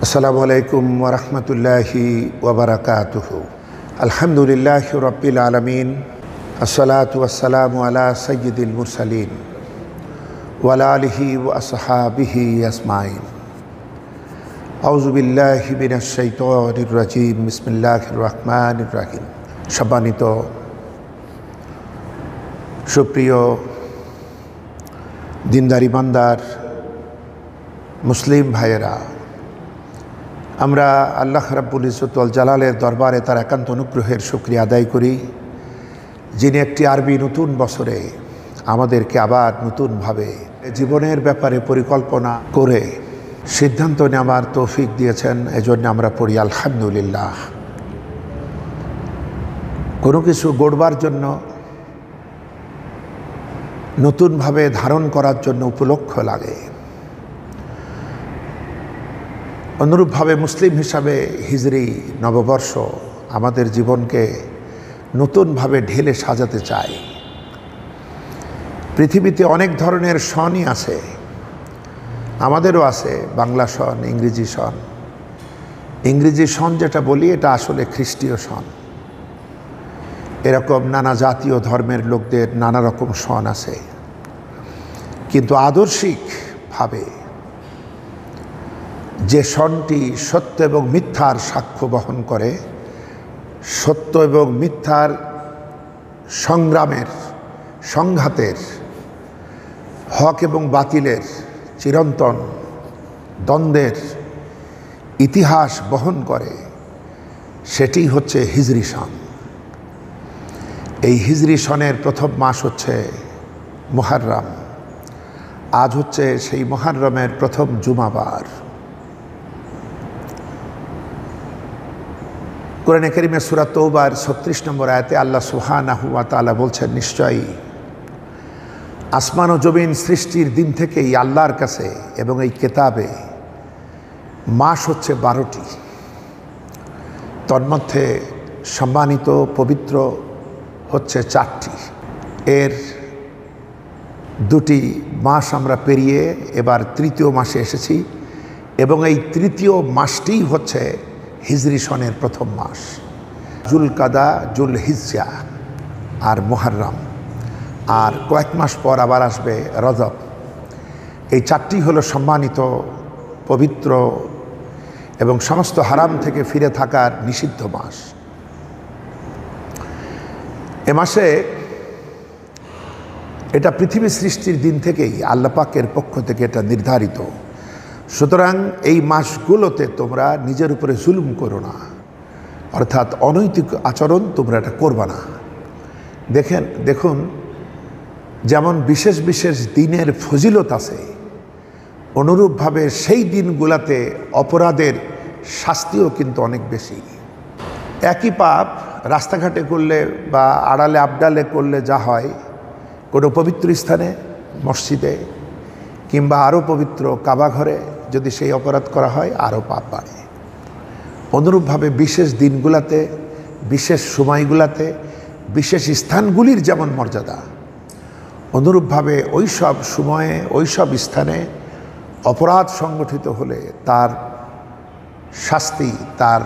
আসসালামু আলাইকুম ওয়া রাহমাতুল্লাহি ওয়া বারাকাতুহু। আলহামদুলিল্লাহি রাব্বিল আলামিন, আসসালাতু ওয়াসসালামু আলা সাইয়্যিদিল মুরসালিন ওয়া আলা আলিহি ওয়া আসহাবিহি আজমাইন। আউযু বিল্লাহি মিনাশ শাইতানির রাজীম। বিসমিল্লাহির রহমানির রহিম। সম্মানিত সুপ্রিয় দিনদার ইমানদার মুসলিম ভাইয়েরা, আমরা আল্লাহ রাব্বুল ইজ্জত ওয়াল জালালের দরবারে তার একান্ত অনুগ্রহের শুকরিয়া আদায় করি, যিনি একটি আরবি নতুন বছরে আমাদেরকে আবার নতুনভাবে জীবনের ব্যাপারে পরিকল্পনা করে সিদ্ধান্ত নেওয়ার তৌফিক দিয়েছেন। এজন্য আমরা পড়ি আলহামদুলিল্লাহ। কোনো কিছু গড়বার জন্য, নতুনভাবে ধারণ করার জন্য উপলক্ষ লাগে। অনুরূপভাবে মুসলিম হিসাবে হিজরি নববর্ষ আমাদের জীবনকে নতুনভাবে ঢেলে সাজাতে চায়। পৃথিবীতে অনেক ধরনের সনই আছে, আমাদেরও আছে বাংলা সন, ইংরেজি সন। ইংরেজি সন যেটা বলি, এটা আসলে খ্রিস্টীয় সন। এরকম নানা জাতীয় ধর্মের লোকদের নানা রকম সন আছে, কিন্তু আদর্শিকভাবে যে সনটি সত্য এবং মিথ্যার সাক্ষ্য বহন করে, সত্য এবং মিথ্যার সংগ্রামের, সংঘাতের, হক এবং বাতিলের চিরন্তন দ্বন্দ্বের ইতিহাস বহন করে, সেটি হচ্ছে হিজরি সন। এই হিজরি সনের প্রথম মাস হচ্ছে মুহররম। আজ হচ্ছে সেই মুহররমের প্রথম জুমাবার। কোরআনে কারীমে সূরা তাওবার ৩৬ নম্বর আয়াতে আল্লাহ সুবহানাহু ওয়া তাআলা বলছেন, নিশ্চয়ই আসমান ও জমিন সৃষ্টির দিন থেকেই আল্লাহর কাছে এবং এই কিতাবে মাস হচ্ছে ১২টি। তন্মধ্যে সম্মানিত পবিত্র হচ্ছে ৪টি। এর 2টি মাস আমরা পেরিয়ে এবার তৃতীয় মাসে এসেছি, এবং এই তৃতীয় মাসটিই হচ্ছে হিজরি সনের প্রথম মাস। জুলকাদা, জুলহিজ্জা আর মুহররম, আর কয়েক মাস পর আবার আসবে রজব। এই 4টি হলো সম্মানিত, পবিত্র এবং সমস্ত হারাম থেকে ফিরে থাকার নিষিদ্ধ মাস। এ মাসে, এটা পৃথিবী সৃষ্টির দিন থেকেই আল্লাহ পাকের পক্ষ থেকে এটা নির্ধারিত। সুতরাং এই মাসগুলোতে তোমরা নিজের উপরে জুলুম করো না, অর্থাৎ অনৈতিক আচরণ তোমরা এটা করবা না। দেখুন, যেমন বিশেষ বিশেষ দিনের ফজিলত আছে, অনুরূপভাবে সেই দিনগুলোতে অপরাধের শাস্তিও কিন্তু অনেক বেশি। একই পাপ রাস্তাঘাটে করলে বা আড়ালে আবডালে করলে যা হয়, কোনো পবিত্র স্থানে, মসজিদে কিংবা আরও পবিত্র কাবা ঘরে যদি সেই অপরাধ করা হয়, আরও পাপ বাড়ে। অনুরূপভাবে বিশেষ দিনগুলাতে, বিশেষ সময়গুলাতে, বিশেষ স্থানগুলির যেমন মর্যাদা, অনুরূপভাবে ওই সব সময়ে, ওই সব স্থানে অপরাধ সংগঠিত হলে তার শাস্তি, তার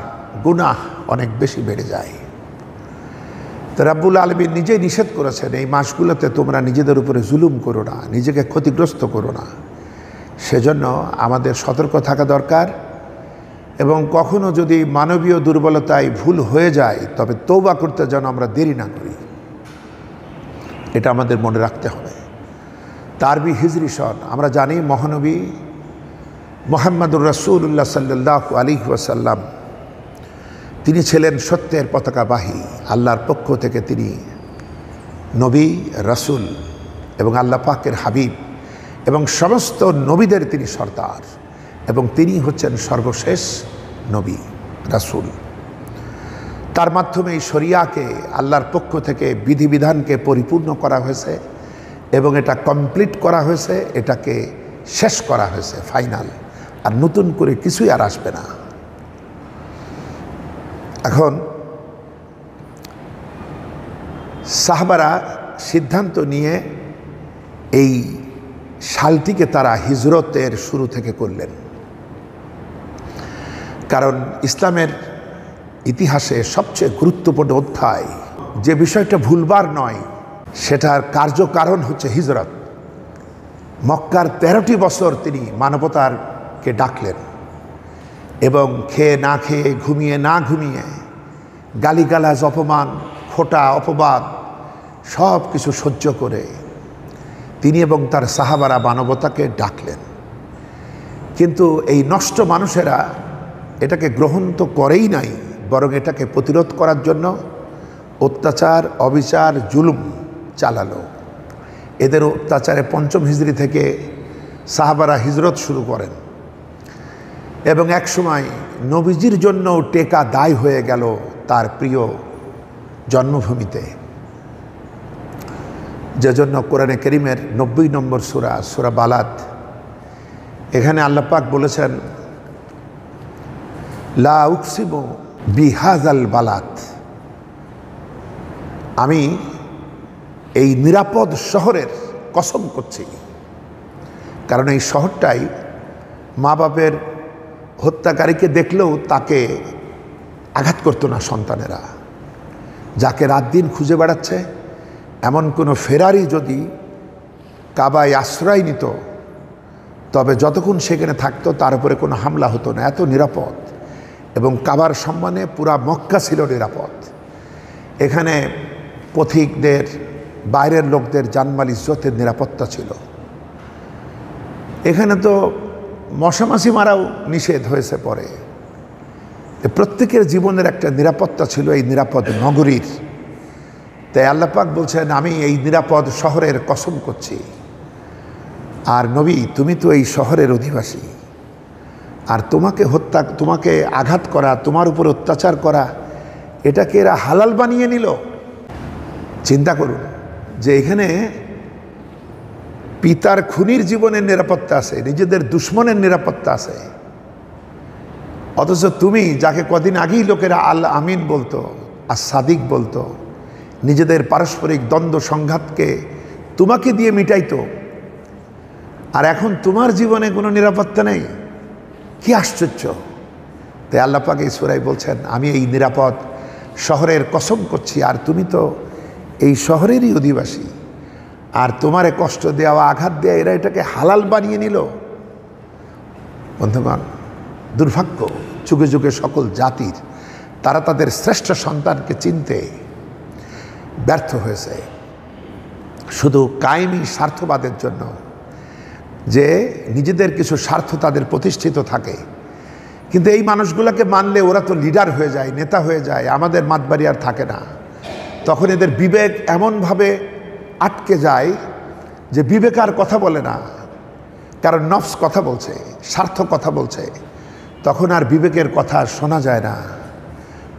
গুনাহ অনেক বেশি বেড়ে যায়। তো রাব্বুল আলামিন নিজেই নিষেধ করেছেন, এই মাসগুলোতে তোমরা নিজেদের উপরে জুলুম করো না, নিজেকে ক্ষতিগ্রস্ত করো না। সেজন্য আমাদের সতর্ক থাকা দরকার, এবং কখনো যদি মানবীয় দুর্বলতায় ভুল হয়ে যায়, তবে তওবা করতে যেন আমরা দেরি না করি, এটা আমাদের মনে রাখতে হবে। আরবি হিজরি সন, আমরা জানি মহানবী মুহাম্মদুর রাসূলুল্লাহ সাল্লাল্লাহু আলাইহি ওয়াসাল্লাম, তিনি ছিলেন সত্যের পতাকাবাহী। আল্লাহর পক্ষ থেকে তিনি নবী, রাসূল এবং আল্লাহ পাকের হাবিব, এবং সমস্ত নবীদের তিনি সর্দার, এবং তিনি হচ্ছেন সর্বশেষ নবী, রাসূল। তার মাধ্যমে এই শরিয়াকে, আল্লাহর পক্ষ থেকে বিধিবিধানকে পরিপূর্ণ করা হয়েছে, এবং এটা কমপ্লিট করা হয়েছে, এটাকে শেষ করা হয়েছে, ফাইনাল। আর নতুন করে কিছুই আর আসবে না। এখন সাহাবারা সিদ্ধান্ত নিয়ে এই সালটিকে তারা হিজরতের শুরু থেকে করলেন। কারণ ইসলামের ইতিহাসে সবচেয়ে গুরুত্বপূর্ণ অধ্যায়, যে বিষয়টা ভুলবার নয়, সেটার কার্যকারণ হচ্ছে হিজরত। মক্কার 13টি বছর তিনি মানবতাকে ডাকলেন এবং খেয়ে না খেয়ে, ঘুমিয়ে না ঘুমিয়ে, গালিগালাজ, অপমান, খোটা, অপবাদ সব কিছু সহ্য করে তিনি এবং তার সাহাবারা মানবতাকে ডাকলেন। কিন্তু এই নষ্ট মানুষেরা এটাকে গ্রহণ তো করেই নাই, বরং এটাকে প্রতিরোধ করার জন্য অত্যাচার, অবিচার, জুলুম চালালো। এদের অত্যাচারে 5ম হিজরি থেকে সাহাবারা হিজরত শুরু করেন এবং একসময় নবীজির জন্য টেকা দায় হয়ে গেল তার প্রিয় জন্মভূমিতে। যে জন্য কোরআনে কারীমের 90 নম্বর সূরা, সূরা বালাদ, এখানে আল্লাহ পাক বলেছেন, লা উকসিমু বিহাযাল বালাদ, আমি এই নিরাপদ শহরের কসম করছি। কারণ এই শহরটাই মা বাপের হত্যাকারীকে দেখলেও তাকে আঘাত করতো না সন্তানেরা। যাকে রাত দিন খুঁজে বেড়াচ্ছে এমন কোনো ফেরারি যদি কাবায় আশ্রয় নিত, তবে যতক্ষণ সেখানে থাকতো তার উপরে কোনো হামলা হতো না, এত নিরাপদ। এবং কাবার সম্মানে পুরা মক্কা ছিল নিরাপদ। এখানে পথিকদের, বাইরের লোকদের জানমাল ইজ্জতের নিরাপত্তা ছিল। এখানে তো মশামাছি মারাও নিষেধ হয়েছে পরে। প্রত্যেকের জীবনের একটা নিরাপত্তা ছিল এই নিরাপদ নগরীর। তাই আল্লাহ পাক বলছেন, আমি এই নিরাপদ শহরের কসম করছি। আর নবী, তুমি তো এই শহরের অধিবাসী, আর তোমাকে আঘাত করা, তোমার উপর অত্যাচার করা, এটাকে এরা হালাল বানিয়ে নিল। চিন্তা করুন যে এখানে পিতার খুনির জীবনের নিরাপত্তা আছে, নিজেদের দুশ্মনের নিরাপত্তা আছে, অথচ তুমি যাকে কদিন আগেই লোকেরা আল আমিন বলতো, আর সাদিক বলতো, নিজেদের পারস্পরিক দ্বন্দ্ব সংঘাতকে তোমাকে দিয়ে মিটাইতো, আর এখন তোমার জীবনে কোনো নিরাপত্তা নেই। কি আশ্চর্য! তাই আল্লাহ পাক এই সূরায় বলছেন, আমি এই নিরাপদ শহরের কসম করছি, আর তুমি তো এই শহরেরই অধিবাসী, আর তোমারে কষ্ট দেওয়া, আঘাত দেওয়া, এরা এটাকে হালাল বানিয়ে নিল। বন্ধুগণ, দুর্ভাগ্য যুগে যুগে সকল জাতির, তারা তাদের শ্রেষ্ঠ সন্তানকে চিনতে ব্যর্থ হয়েছে শুধু কায়েমি স্বার্থবাদের জন্য, যে নিজেদের কিছু স্বার্থ তাদের প্রতিষ্ঠিত থাকে। কিন্তু এই মানুষগুলোকে মানলে ওরা তো লিডার হয়ে যায়, নেতা হয়ে যায়, আমাদের মাতবাড়ি আর থাকে না। তখন এদের বিবেক এমনভাবে আটকে যায় যে বিবেক আর কথা বলে না, কারণ নফস কথা বলছে, স্বার্থ কথা বলছে। তখন আর বিবেকের কথা শোনা যায় না,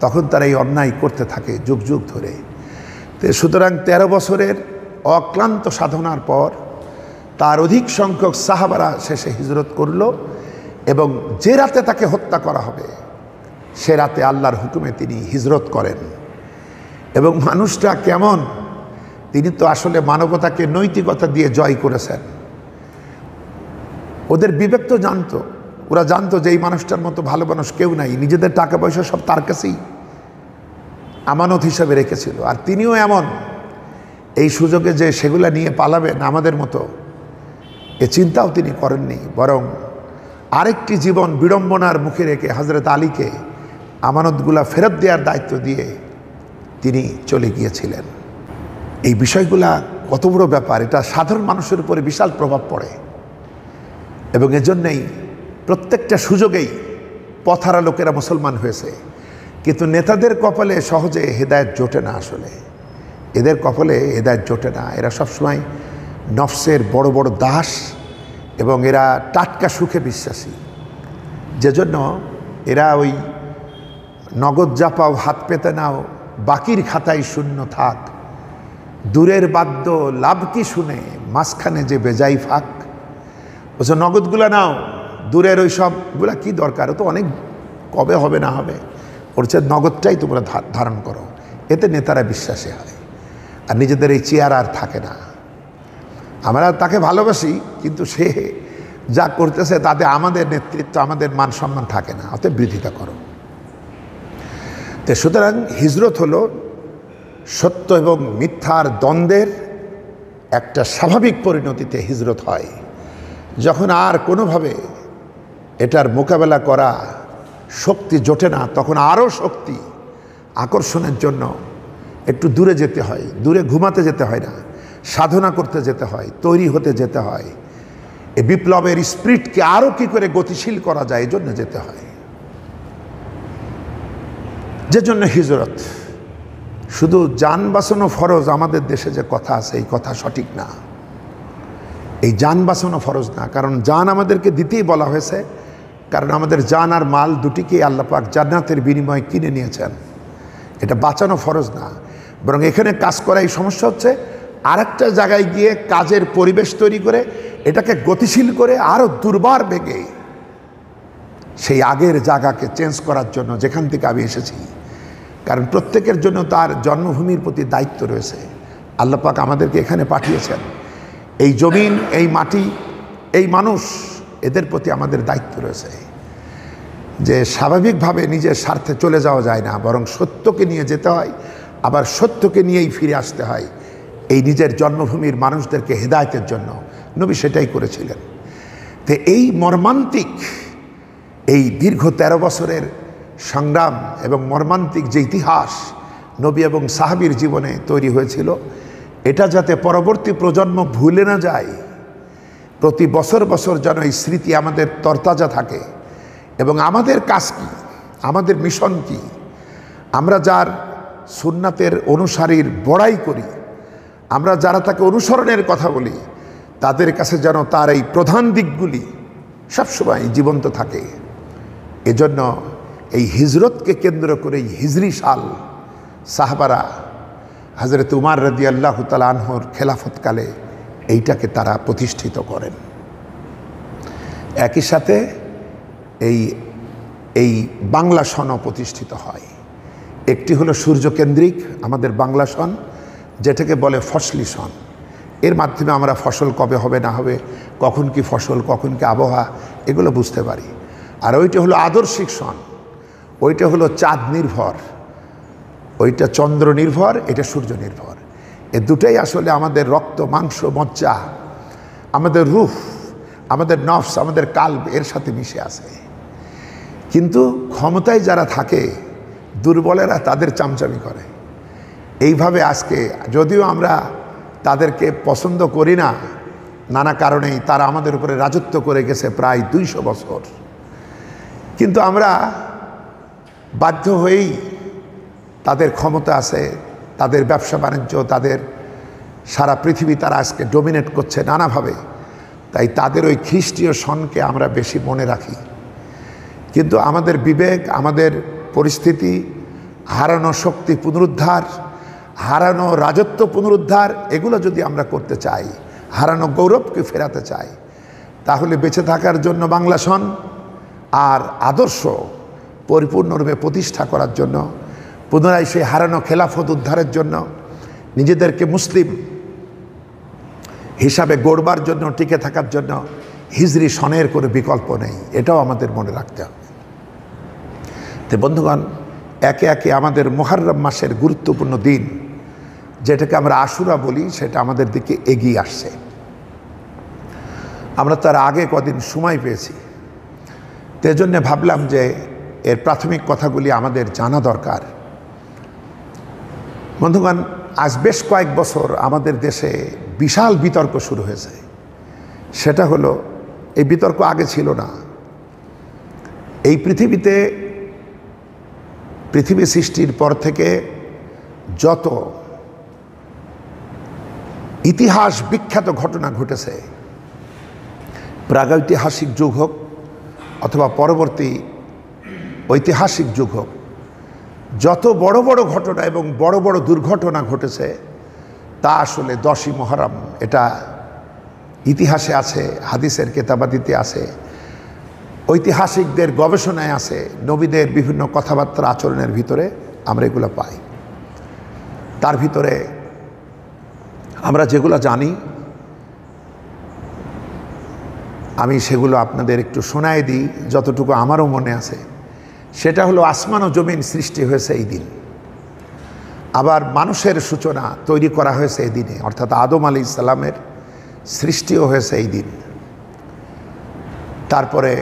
তখন তারা এই অন্যায় করতে থাকে যুগ যুগ ধরে। সুতরাং 13 বছরের অক্লান্ত সাধনার পর তার অধিক সংখ্যক সাহাবারা শেষে হিজরত করল, এবং যে রাতে তাকে হত্যা করা হবে সে রাতে আল্লাহর হুকুমে তিনি হিজরত করেন। এবং মানুষটা কেমন, তিনি তো আসলে মানবতাকে নৈতিকতা দিয়ে জয় করেছেন। ওদের বিবেক তো জানতো, ওরা জানতো যে এই মানুষটার মতো ভালো মানুষ কেউ নাই, নিজেদের টাকা পয়সা সব তার কাছেই আমানত হিসাবে রেখেছিল। আর তিনিও এমন, এই সুযোগে যে সেগুলা নিয়ে পালাবেন আমাদের মতো, এ চিন্তাও তিনি করেননি, বরং আরেকটি জীবন বিড়ম্বনার মুখে রেখে হযরত আলীকে আমানতগুলা ফেরত দেওয়ার দায়িত্ব দিয়ে তিনি চলে গিয়েছিলেন। এই বিষয়গুলা কত বড় ব্যাপার, এটা সাধারণ মানুষের উপরে বিশাল প্রভাব পড়ে। এবং এজন্যই প্রত্যেকটা সুযোগেই পথহারা লোকেরা মুসলমান হয়েছে। কিন্তু নেতাদের কপালে সহজে হেদায়েত জোটে না। আসলে এদের কপালে হেদায়েত জোটে না। এরা সবসময় নফসের বড় বড় দাস, এবং এরা টাটকা সুখে বিশ্বাসী। যেজন্য এরা ওই নগদ যা পাও হাত পেতে নাও, বাকির খাতায় শূন্য থাক, দূরের বাদ্য লাভ কি শুনে, মাঝখানে যে বেজাই ফাঁক। বলছে নগদগুলা নাও, দূরের ওই সবগুলা কি দরকার, ও তো অনেক কবে হবে না হবে, বলছে নগদটাই তোমরা ধারণ করো। এতে নেতারা বিশ্বাসী হয়, আর নিজেদের এই চেয়ার আর থাকে না। আমরা তাকে ভালোবাসি, কিন্তু সে যা করতেছে তাতে আমাদের নেতৃত্ব, আমাদের মান সম্মান থাকে না, অতএব বিরোধিতা করো। তো সুতরাং হিজরত হলো সত্য এবং মিথ্যার দ্বন্দ্বের একটা স্বাভাবিক পরিণতিতে হিজরত হয়। যখন আর কোনোভাবে এটার মোকাবেলা করা শক্তি জোটে না, তখন আরও শক্তি আকর্ষণের জন্য একটু দূরে যেতে হয়, দূরে ঘুমাতে যেতে হয় না, সাধনা করতে যেতে হয়, তৈরি হতে যেতে হয়। এই বিপ্লবের স্পিরিটকে আরও কী করে গতিশীল করা যায়, এই জন্য যেতে হয়। যে জন্য হিজরত। শুধু যান বাঁচানো ফরজ, আমাদের দেশে যে কথা আছে এই কথা সঠিক না। এই যান বাঁচানো ফরজ না, কারণ জান আমাদেরকে দিতেই বলা হয়েছে, কারণ আমাদের জান আর মাল দুটিকেই আল্লাহ পাক জান্নাতের বিনিময়ে কিনে নিয়েছেন। এটা বাঁচানো ফরজ না, বরং এখানে কাজ করা এই সমস্যা হচ্ছে আরেকটা জায়গায় গিয়ে কাজের পরিবেশ তৈরি করে এটাকে গতিশীল করে আরও দুর্বার বেগে সেই আগের জায়গাকে চেঞ্জ করার জন্য, যেখান থেকে আমি এসেছি। কারণ প্রত্যেকের জন্য তার জন্মভূমির প্রতি দায়িত্ব রয়েছে। আল্লাহ পাক আমাদেরকে এখানে পাঠিয়েছেন। এই জমিন, এই মাটি, এই মানুষ, এদের প্রতি আমাদের দায়িত্ব রয়েছে যে স্বাভাবিকভাবে নিজের স্বার্থে চলে যাওয়া যায় না, বরং সত্যকে নিয়ে যেতে হয়, আবার সত্যকে নিয়েই ফিরে আসতে হয় এই নিজের জন্মভূমির মানুষদেরকে হেদায়েতের জন্য। নবী সেটাই করেছিলেন। তো এই মর্মান্তিক, এই দীর্ঘ 13 বছরের সংগ্রাম এবং মর্মান্তিক যে ইতিহাস নবী এবং সাহাবীর জীবনে তৈরি হয়েছিল, এটা যাতে পরবর্তী প্রজন্ম ভুলে না যায়, প্রতি বছর বছর যেন এই স্মৃতি আমাদের তরতাজা থাকে। এবং আমাদের কাজ কি, আমাদের মিশন কি, আমরা যার সুন্নাতের অনুসারীর বড়াই করি, আমরা যারা তাকে অনুসরণের কথা বলি, তাদের কাছে যেন তার এই প্রধান দিকগুলি সবসময় জীবন্ত থাকে। এজন্য এই হিজরতকে কেন্দ্র করে এই হিজরি সাল সাহাবারা হযরত উমর রাদিয়াল্লাহু তাআলা আনহুর খেলাফতকালে এইটাকে তারা প্রতিষ্ঠিত করেন। একই সাথে এই বাংলা সনও প্রতিষ্ঠিত হয়। একটি হলো সূর্যকেন্দ্রিক আমাদের বাংলা সন, যেটাকে বলে ফসলি সন। এর মাধ্যমে আমরা ফসল কবে হবে না হবে, কখন কি ফসল, কখন কি আবহাওয়া, এগুলো বুঝতে পারি। আর ওইটা হলো আদর্শিক সন, ওইটা হলো চাঁদ নির্ভর, ওইটা চন্দ্র নির্ভর, এটা সূর্য নির্ভর। এ দুটাই আসলে আমাদের রক্ত, মাংস, মজ্জা, আমাদের রূহ, আমাদের নফস, আমাদের কাল্ব এর সাথে মিশে আছে। কিন্তু ক্ষমতায় যারা থাকে, দুর্বলেরা তাদের চামচামি করে। এইভাবে আজকে যদিও আমরা তাদেরকে পছন্দ করি না, নানা কারণেই তারা আমাদের উপরে রাজত্ব করে গেছে প্রায় 200 বছর, কিন্তু আমরা বাধ্য হয়েই, তাদের ক্ষমতা আছে, তাদের ব্যবসা বাণিজ্য, তাদের সারা পৃথিবী তারা আজকে ডোমিনেট করছে নানাভাবে, তাই তাদের ওই খ্রিস্টীয় সনকে আমরা বেশি মনে রাখি। কিন্তু আমাদের বিবেক, আমাদের পরিস্থিতি, হারানো শক্তি পুনরুদ্ধার, হারানো রাজত্ব পুনরুদ্ধার, এগুলো যদি আমরা করতে চাই, হারানো গৌরবকে ফেরাতে চাই, তাহলে বেঁচে থাকার জন্য বাংলা সন আর আদর্শ পরিপূর্ণরূপে প্রতিষ্ঠা করার জন্য, পুনরায় সেই হারানো খেলাফত উদ্ধারের জন্য, নিজেদেরকে মুসলিম হিসাবে গড়বার জন্য, টিকে থাকার জন্য হিজরি সনের কোনো বিকল্প নেই। এটাও আমাদের মনে রাখতে হবে। তো বন্ধুগণ, একে একে আমাদের মুহররম মাসের গুরুত্বপূর্ণ দিন, যেটাকে আমরা আশুরা বলি, সেটা আমাদের দিকে এগিয়ে আসছে। আমরা তার আগে কদিন সময় পেয়েছি, তো এজন্য ভাবলাম যে এর প্রাথমিক কথাগুলি আমাদের জানা দরকার। বন্ধুগণ, আজ বেশ কয়েক বছর আমাদের দেশে বিশাল বিতর্ক শুরু হয়েছে। সেটা হলো, এই বিতর্ক আগে ছিল না। এই পৃথিবী সৃষ্টির পর থেকে যত ইতিহাস বিখ্যাত ঘটনা ঘটেছে, প্রাগৈতিহাসিক যুগ হোক অথবা পরবর্তী ঐতিহাসিক যুগ হোক, যত বড় বড় ঘটনা এবং বড় বড় দুর্ঘটনা ঘটেছে, তা আসলে 10ই মুহররম, এটা ইতিহাসে আছে, হাদিসের কেতাবাদিতে আছে, ঐতিহাসিকদের গবেষণায় আছে, নবীদের বিভিন্ন কথাবার্তা আচরণের ভিতরে আমরা এগুলো পাই। তার ভিতরে আমরা যেগুলো জানি, আমি সেগুলো আপনাদের একটু শোনায় দিই যতটুকু আমারও মনে আছে। সেটা হলো আসমান ও জমিন সৃষ্টি হয়েছে এই দিন, আবার মানুষের সূচনা তৈরি করা হয়েছে এই দিনে, অর্থাৎ আদম আলাইহিস সালামের সৃষ্টিও হয়েছে এই দিন। তারপরে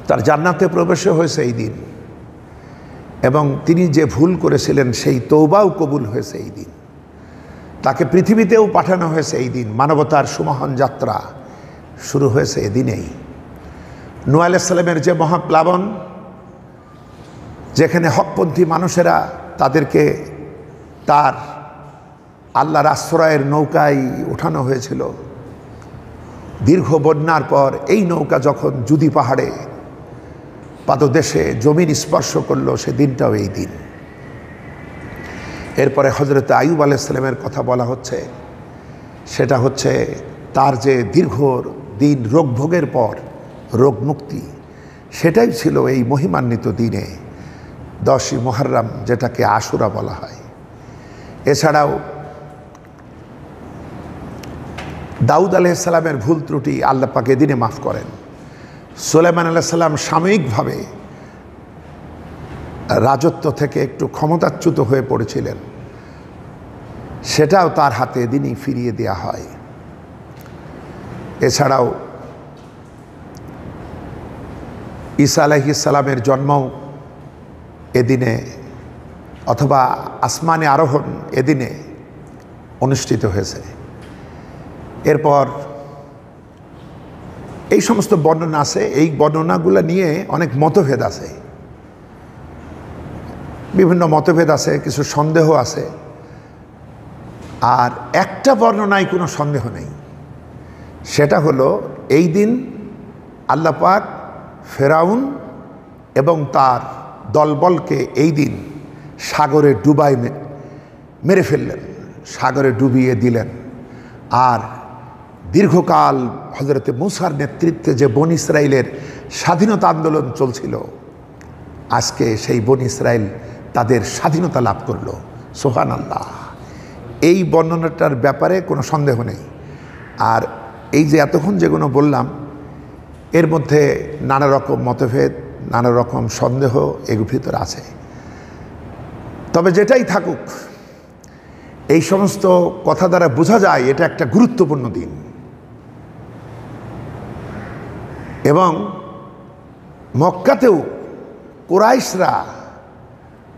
তার জান্নাতে প্রবেশও হয়েছে এই দিন, এবং তিনি যে ভুল করেছিলেন সেই তওবাও কবুল হয়েছে এই দিন। তাকে পৃথিবীতেও পাঠানো হয়েছে এই দিন। মানবতার সুমহান যাত্রা শুরু হয়েছে এদিনেই। নূহ আলাইহিস সালামের যে মহাপ্লাবন, যেখানে হকপন্থী মানুষেরা তাদেরকে তার আল্লাহর আশ্রয়ের নৌকায় ওঠানো হয়েছিল, দীর্ঘ বন্যার পর এই নৌকা যখন জুদি পাহাড়ে পাদদেশে জমিন স্পর্শ করলো, সে দিনটাও এই দিন। এরপরে হযরত আইয়ুব আলাইহিস সালামের কথা বলা হচ্ছে। সেটা হচ্ছে তার যে দীর্ঘ দিন রোগভোগের পর রোগ মুক্তি, সেটাই ছিল এই মহিমান্বিত দিনে 10ই মুহররম, যেটাকে আশুরা বলা হয়। এছাড়াও দাউদ আলাইহিস সালামের ভুল ত্রুটি আল্লাহ পাক এদিনে মাফ করেন। সুলাইমান আলাইহিস সালাম সাময়িকভাবে রাজত্ব থেকে একটু ক্ষমতাচ্যুত হয়ে পড়েছিলেন, সেটাও তার হাতে এদিনই ফিরিয়ে দেওয়া হয়। এছাড়াও ঈসা আলাইহিস সালামের জন্ম এদিনে, অথবা আসমানে আরোহণ এদিনে অনুষ্ঠিত হয়েছে। এরপর এই সমস্ত বর্ণনা আছে। এই বর্ণনাগুলো নিয়ে অনেক মতভেদ আছে, বিভিন্ন মতভেদ আছে, কিছু সন্দেহ আছে। আর একটা বর্ণনায় কোনো সন্দেহ নেই, সেটা হলো এই দিন আল্লাহ পাক ফেরাউন এবং তার দলবলকে এই দিন সাগরে ডুবাই মেরে ফেললেন, সাগরে ডুবিয়ে দিলেন। আর দীর্ঘকাল হযরতে মূসার নেতৃত্বে যে বনী ইসরাইলের স্বাধীনতা আন্দোলন চলছিল, আজকে সেই বনী ইসরাইল তাদের স্বাধীনতা লাভ করলো। সুবহানাল্লাহ। এই বর্ণনাটার ব্যাপারে কোনো সন্দেহ নেই। আর এই যে এতক্ষণ যেগুলো বললাম, এর মধ্যে নানা রকম মতভেদ, নানা রকম সন্দেহ এর ভিতরে আছে। তবে যেটাই থাকুক, এই সমস্ত কথা দ্বারা বোঝা যায় এটা একটা গুরুত্বপূর্ণ দিন। এবং মক্কাতেও কুরাইশরা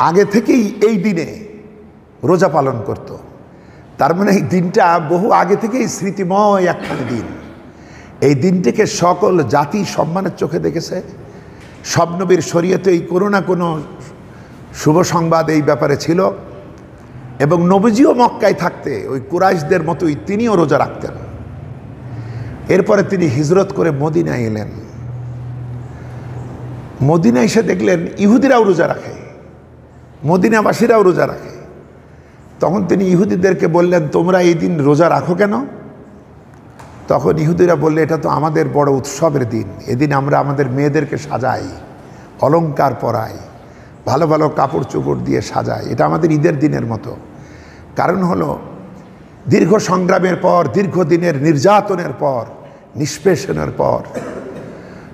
আগে থেকেই এই দিনে রোজা পালন করত। তার মানে এই দিনটা বহু আগে থেকেই স্মৃতিময় একখানে দিন। এই দিনটিকে সকল জাতি সম্মানের চোখে দেখেছে। সব নবীর শরীয়তেই কোনো না কোনো শুভ সংবাদ এই ব্যাপারে ছিল, এবং নবীজিও মক্কায় থাকতে ওই কুরাইশদের মতোই তিনিও রোজা রাখতেন। এরপরে তিনি হিজরত করে মদিনায় এলেন। মদিনায় এসে দেখলেন ইহুদিরাও রোজা রাখে, মদিনাবাসীরাও রোজা রাখে। তখন তিনি ইহুদিদেরকে বললেন, তোমরা এই দিন রোজা রাখো কেন? তখন ইহুদিরা বললে, এটা তো আমাদের বড় উৎসবের দিন। এদিন আমরা আমাদের মেয়েদেরকে সাজাই, অলংকার পরাই, ভালো ভালো কাপড় চোপড় দিয়ে সাজাই, এটা আমাদের ঈদের দিনের মতো। কারণ হলো দীর্ঘ সংগ্রামের পর, দীর্ঘদিনের নির্যাতনের পর, নিষ্পেষণের পর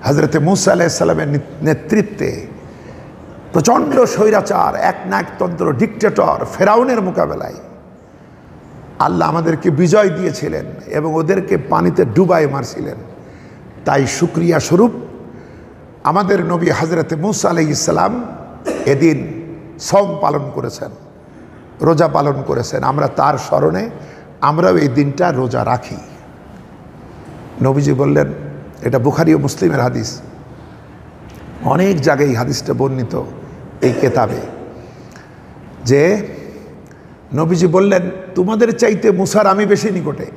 হযরতে মূসা আলাইহিস সালামের নেতৃত্বে প্রচণ্ড স্বৈরাচার, একনায়কতন্ত্র, ডিক্টেটর ফেরাউনের মোকাবেলায় আল্লাহ আমাদেরকে বিজয় দিয়েছিলেন এবং ওদেরকে পানিতে ডুবাই মারছিলেন। তাই শুকরিয়া স্বরূপ আমাদের নবী হযরতে মূসা আলাইহিস সালাম এদিন সওম পালন করেছেন, রোজা পালন করেছেন। আমরা তার স্মরণে আমরাও এই দিনটা রোজা রাখি। নবীজি বললেন, এটা বুখারী ও মুসলিমের হাদিস, অনেক জায়গায় এই হাদিসটা বর্ণিত এই কেতাবে, যে নবীজি বললেন, তোমাদের চাইতে মূসার আমি বেশি নিকটে,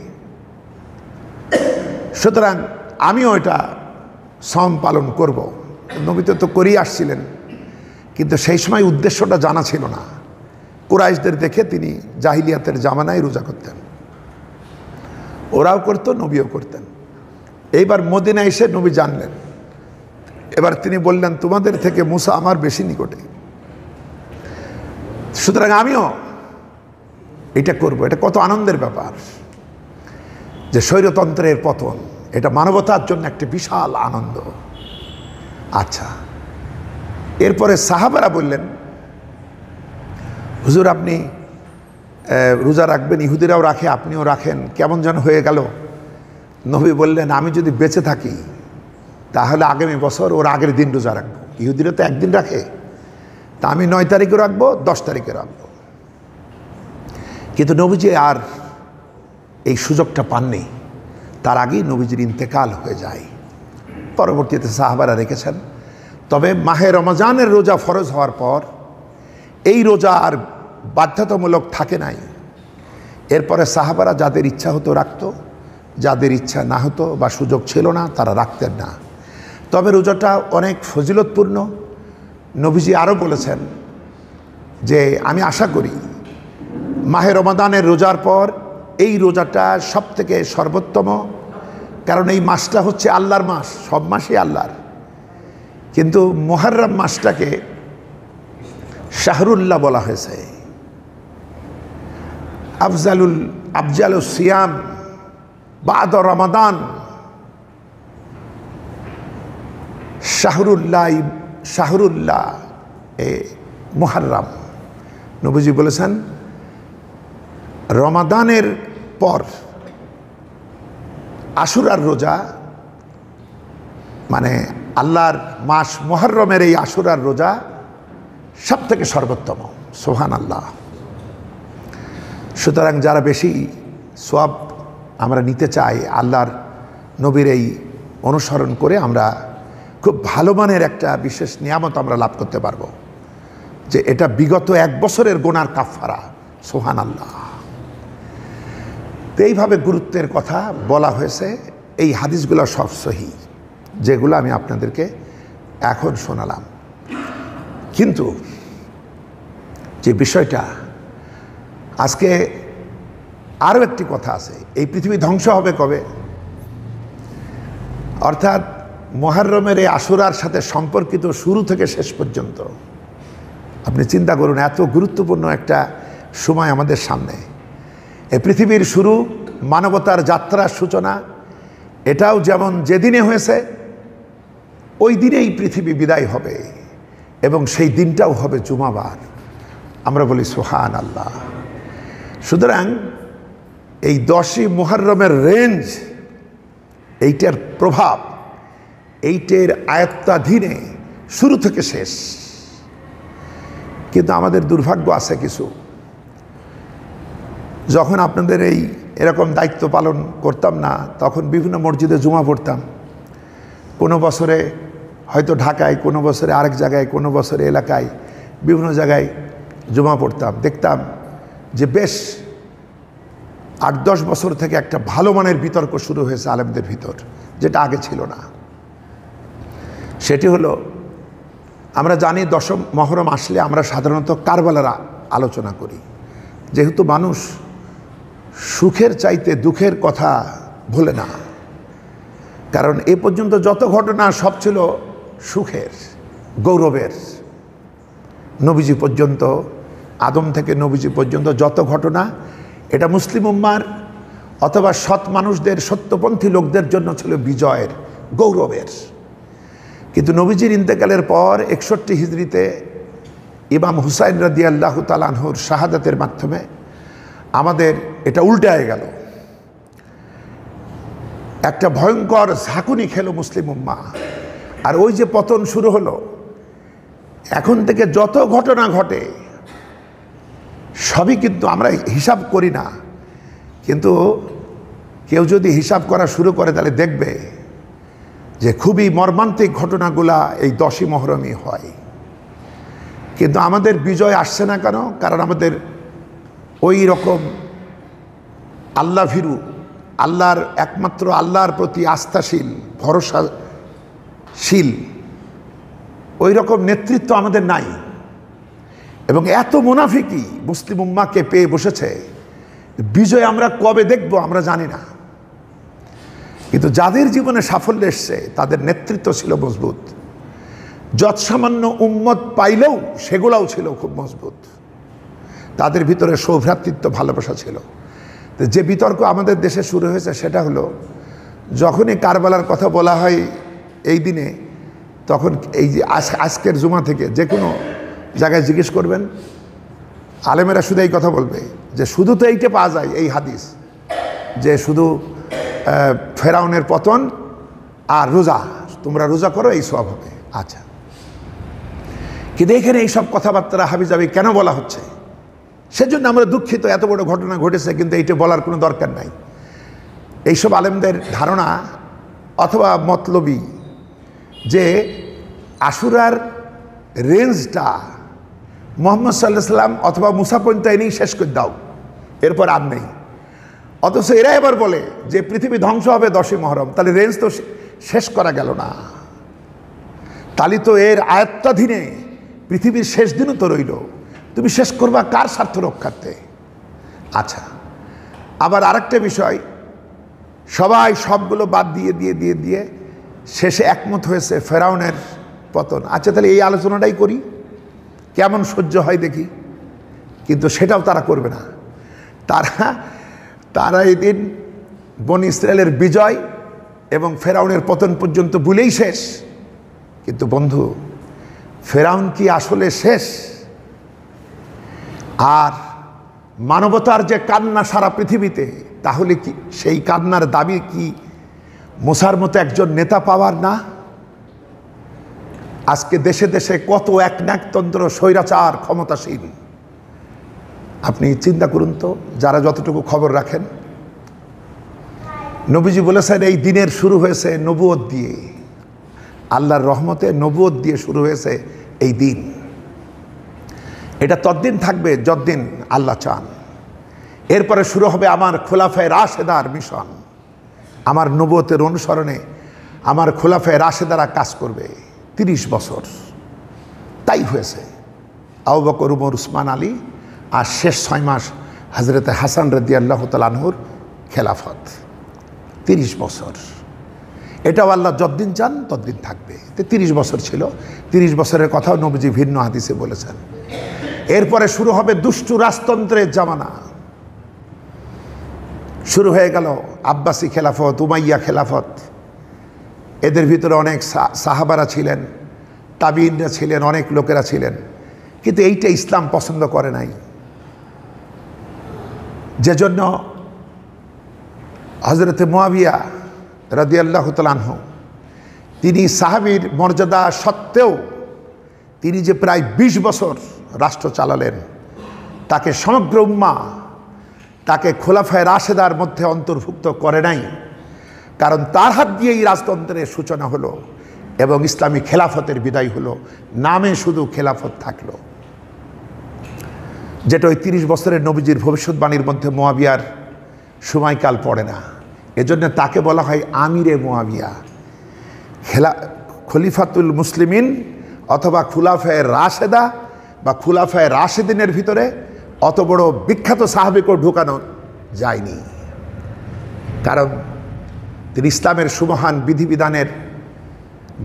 সুতরাং আমিও এটা সওম পালন করব। নবী তো করেই আসছিলেন, কিন্তু সেই সময় উদ্দেশ্যটা জানা ছিল না। কুরাইশদের দেখে তিনি জাহিলিয়াতের জামানায় রোজা করতেন, ওরাও করত, নবীও করতেন। এইবার মদিনা এসে নবী জানলেন, এবার তিনি বললেন, তোমাদের থেকে মূসা আমার বেশি নিকটে, সুতরাং আমিও এটা করব। এটা কত আনন্দের ব্যাপার যে স্বৈরতন্ত্রের পতন, এটা মানবতার জন্য একটা বিশাল আনন্দ। আচ্ছা, এরপরে সাহাবারা বললেন, হুজুর আপনি রোজা রাখবেন, ইহুদিরাও রাখে, আপনিও রাখেন, কেমন যেন হয়ে গেল। নবী বললেন, আমি যদি বেঁচে থাকি তাহলে আগামী বছর ওর আগের দিন রোজা রাখবো। ইহুদিরা তো একদিন রাখে, তা আমি 9 তারিখে রাখবো, 10 তারিখে রাখবো। কিন্তু নবীজি আর এই সুযোগটা পাননি, তার আগেই নবীজির ইন্তেকাল হয়ে যায়। পরবর্তীতে সাহাবারা রেখেছেন। তবে মাহে রমজানের রোজা ফরজ হওয়ার পর এই রোজা আর বাধ্যতামূলক থাকে নাই। এরপরে সাহাবারা যাদের ইচ্ছা হতো রাখতো, যাদের ইচ্ছা না হতো বা সুযোগ ছিল না তারা রাখতেন না। তবে রোজাটা অনেক ফজিলতপূর্ণ। নবীজি আরও বলেছেন যে আমি আশা করি মাহে রমাদানের রোজার পর এই রোজাটা সব থেকে সর্বোত্তম, কারণ এই মাসটা হচ্ছে আল্লাহর মাস, সব মাসই আল্লাহর। কিন্তু মুহররম মাসটাকে শাহরুল্লাহ বলা হয়েছে। আফজালুস সিয়াম বাদ রমাদান শাহরুল্লাহ এ মুহররম। নবীজি বলেছেন রমাদানের পর আশুরার রোজা, মানে আল্লাহর মাস মুহররমের এই আশুরার রোজা সব থেকে সর্বোত্তম। সুবহানাল্লাহ। সুতরাং যারা বেশি সওয়াব আমরা নিতে চাই, আল্লাহর নবীর এই অনুসরণ করে আমরা খুব ভালো মানের একটা বিশেষ নিয়ামত আমরা লাভ করতে পারবো, যে এটা বিগত 1 বছরের গুনার কাফারা। সুবহানাল্লাহ। তো এইভাবে গুরুত্বের কথা বলা হয়েছে। এই হাদিসগুলো সব সহিহ, যেগুলো আমি আপনাদেরকে এখন শোনালাম। কিন্তু যে বিষয়টা আজকে আরও একটি কথা আছে, এই পৃথিবী ধ্বংস হবে কবে? অর্থাৎ মুহররমের এই আশুরার সাথে সম্পর্কিত শুরু থেকে শেষ পর্যন্ত আপনি চিন্তা করুন, এত গুরুত্বপূর্ণ একটা সময় আমাদের সামনে। এই পৃথিবীর শুরু, মানবতার যাত্রার সূচনা, এটাও যেমন যেদিনে হয়েছে ওই দিনেই পৃথিবী বিদায় হবে, এবং সেই দিনটাও হবে জুমাবার। আমরা বলি সুবহানাল্লাহ। সুতরাং এই 10ই মুহররমের রেঞ্জ, এইটার প্রভাব, এইটার আয়ত্তাধীনে শুরু থেকে শেষ। কিন্তু আমাদের দুর্ভাগ্য আছে কিছু, যখন আপনাদের এরকম দায়িত্ব পালন করতাম না, তখন বিভিন্ন মসজিদে জুমা পড়তাম। কোনো বছরে হয়তো ঢাকায়, কোনো বছরে আরেক জায়গায়, কোনো বছরে এলাকায়, বিভিন্ন জায়গায় জুমা পড়তাম। দেখতাম যে বেশ 8-10 বছর থেকে একটা ভালো মানের বিতর্ক শুরু হয়েছে আলেমদের ভিতর, যেটা আগে ছিল না। সেটি হলো, আমরা জানি 10ম মুহররম আসলে আমরা সাধারণত কারবালার আলোচনা করি, যেহেতু মানুষ সুখের চাইতে দুঃখের কথা ভোলে না। কারণ এ পর্যন্ত যত ঘটনা সব ছিল সুখের, গৌরবের। নবীজি পর্যন্ত, আদম থেকে নবীজি পর্যন্ত যত ঘটনা, এটা মুসলিম উম্মার অথবা সৎ মানুষদের, সত্যপন্থী লোকদের জন্য ছিল বিজয়ের, গৌরবের। কিন্তু নবীজির ইন্তেকালের পর 61 হিজরিতে ইমাম হুসাইন রাদিয়াল্লাহু তাআলা আনহুর শাহাদাতের মাধ্যমে আমাদের এটা উল্টায় গেল। একটা ভয়ঙ্কর ঝাঁকুনি খেলো মুসলিম উম্মাহ। আর ওই যে পতন শুরু হলো, এখন থেকে যত ঘটনা ঘটে সবই কিন্তু আমরা হিসাব করি না, কিন্তু কেউ যদি হিসাব করা শুরু করে তাহলে দেখবে যে খুবই মর্মান্তিক ঘটনাগুলা এই 10ই মুহররমই হয়। কিন্তু আমাদের বিজয় আসছে না কেন? কারণ আমাদের ওই রকম আল্লাহ ভীরু, আল্লাহর একমাত্র আল্লাহর প্রতি আস্থাশীল, ভরসাশীল ওই রকম নেতৃত্ব আমাদের নাই। এবং এত মুনাফিকি মুসলিম উম্মাহকে পেয়ে বসেছে, বিজয় আমরা কবে দেখব আমরা জানি না। কিন্তু যাদের জীবনে সাফল্য এসছে তাদের নেতৃত্ব ছিল মজবুত। যৎসামান্য উম্মত পাইলেও সেগুলাও ছিল খুব মজবুত। তাদের ভিতরে সৌভ্রাতৃত্ব, ভালোবাসা ছিল। যে বিতর্ক আমাদের দেশে শুরু হয়েছে সেটা হলো যখনই কারবালার কথা বলা হয় এই দিনে, তখন এই যে আজকের জুমা থেকে যে কোনো জায়গায় জিজ্ঞেস করবেন, আলেমেরা শুধু এই কথা বলবে যে শুধু তো এইটা পাওয়া যায়, এই হাদিস যে শুধু ফেরাউনের পতন আর রোজা, তোমরা রোজা করো এই সব হবে। আচ্ছা, কিন্তু এখানে এইসব কথাবার্তা হাবিজাবি কেন বলা হচ্ছে? সেজন্য আমরা দুঃখিত, এত বড় ঘটনা ঘটেছে, কিন্তু এইটা বলার কোনো দরকার নাই। এইসব আলেমদের ধারণা অথবা মতলবি যে আশুরার রেঞ্জটা মুহাম্মদ সাল্লাল্লাহু আলাইহি সাল্লাম অথবা মুসা পর্যন্ত এনেই শেষ করে দাও, এরপর আর নেই। অথচ এরা এবার বলে যে পৃথিবী ধ্বংস হবে 10ই মুহররম, তাহলে রেঞ্জ তো শেষ করা গেল না, তাহলে তো এর আয়ত্তাধীনে পৃথিবীর শেষ দিনও তো রইল, তুমি শেষ করবা কার স্বার্থ রক্ষার্থে? আচ্ছা, আবার আরেকটা বিষয়, সবাই সবগুলো বাদ দিয়ে দিয়ে দিয়ে দিয়ে শেষে একমত হয়েছে ফেরাউনের পতন। আচ্ছা, তাহলে এই আলোচনাটাই করি, কেমন সহ্য হয় দেখি। কিন্তু সেটাও তারা করবে না। তারা এই দিন বনি ইসরায়েলের বিজয় এবং ফেরাউনের পতন পর্যন্ত ভুলেই শেষ। কিন্তু বন্ধু, ফেরাউন কি আসলে শেষ? আর মানবতার যে কান্না সারা পৃথিবীতে, তাহলে কি সেই কান্নার দাবি কি মুসার মতো একজন নেতা পাওয়ার না? আজকে দেশে দেশে কত একনায়কতন্ত্র, স্বৈরাচার, ক্ষমতাসীন। আপনি চিন্তা করুন তো, যারা যতটুকু খবর রাখেন। নবীজি বলেছেন এই দিনের শুরু হয়েছে নবুয়ত দিয়ে, আল্লাহর রহমতে নবুয়ত দিয়ে শুরু হয়েছে এই দিন। এটা ততদিন থাকবে যতদিন আল্লাহ চান। এরপরে শুরু হবে আমার খোলাফায়ে রাশেদার মিশন। আমার নবুয়তের অনুসরণে আমার খোলাফায়ে রাশেদারা কাজ করবে 30 বছর। তাই হয়েছে। আবু বকর, উমর, উসমান, আলী, আর শেষ 6 মাস হযরতে হাসান রাদিয়াল্লাহু তাআলা আনহুর খেলাফত, 30 বছর। এটাও আল্লাহ যতদিন চান ততদিন থাকবে। 30 বছর ছিল। 30 বছরের কথাও নবীজি ভিন্ন হাদিসে বলেছেন। এরপরে শুরু হবে দুষ্টু রাজতন্ত্রের জামানা। শুরু হয়ে গেল আব্বাসী খেলাফত, উমাইয়া খেলাফত। এদের ভিতরে অনেক সাহাবারা ছিলেন, তাবিঈনরা ছিলেন, অনেক লোকেরা ছিলেন, কিন্তু এইটা ইসলাম পছন্দ করে নাই। যে জন্য হযরতে মুআবিয়া রাদিয়াল্লাহু তাআলা আনহু, তিনি সাহাবীর মর্যাদা সত্ত্বেও তিনি যে প্রায় 20 বছর রাষ্ট্র চালালেন, তাকে সমগ্র উম্মাহ তাকে খোলাফায়ে রাশেদার মধ্যে অন্তর্ভুক্ত করে নাই। কারণ তার হাত দিয়েই রাজতন্ত্রের সূচনা হলো এবং ইসলামী খেলাফতের বিদায় হলো। নামে শুধু খেলাফত থাকলো, যেটা ওই 30 বছরের নবীজির ভবিষ্যৎবাণীর মধ্যে মুআবিয়ার সময়কাল পড়ে না। এজন্য তাকে বলা হয় আমিরে মুআবিয়া। খলিফাতুল মুসলিমিন অথবা খুলাফায়ে রাশেদা বা খুলাফায়ে রাশেদিনের ভিতরে অত বড় বিখ্যাত সাহাবীকেও ঢোকানো যায়নি। কারণ তিনি ইসলামের সুমহান বিধিবিধানের